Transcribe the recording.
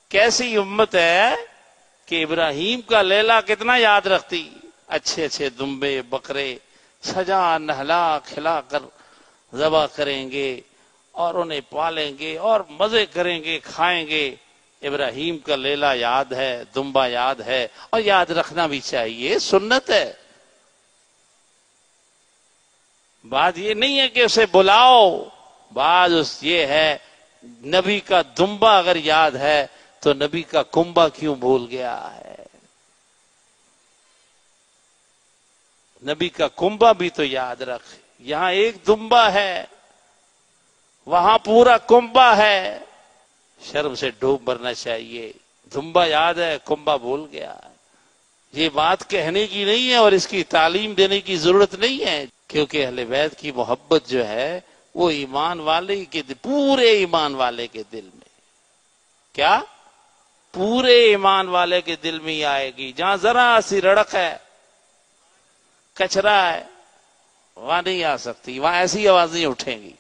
کیسی امت ہے کہ ابراہیم کا لیلا کتنا یاد رکھتی، اچھے اچھے دمبے بکرے سجا نہلا کھلا کر ذبح کریں گے اور انہیں پالیں گے اور مزے کریں گے، کھائیں گے۔ ابراہیم کا لیلا یاد ہے، دمبا یاد ہے، اور یاد رکھنا بھی چاہیے، سنت ہے۔ بات یہ نہیں ہے کہ اسے بلاؤ، بات یہ ہے نبی کا دمبا اگر یاد ہے تو نبی کا کنبا کیوں بھول گیا ہے؟ نبی کا کنبا بھی تو یاد رکھ۔ یہاں ایک دمبا ہے، وہاں پورا کنبا ہے۔ شرم سے ڈوب مرنا چاہیے۔ دمبا یاد ہے، کنبا بھول گیا۔ یہ بات کہنے کی نہیں ہے اور اس کی تعلیم دینے کی ضرورت نہیں ہے، کیونکہ اہل بیت کی محبت جو ہے وہ ایمان والے کے پورے ایمان والے کے دل میں، کیا پورے ایمان والے کے دل میں ہی آئے گی۔ جہاں ذرا سی رڑک ہے، کچرا ہے، وہاں نہیں آ سکتی، وہاں ایسی آوازیں اٹھیں گی۔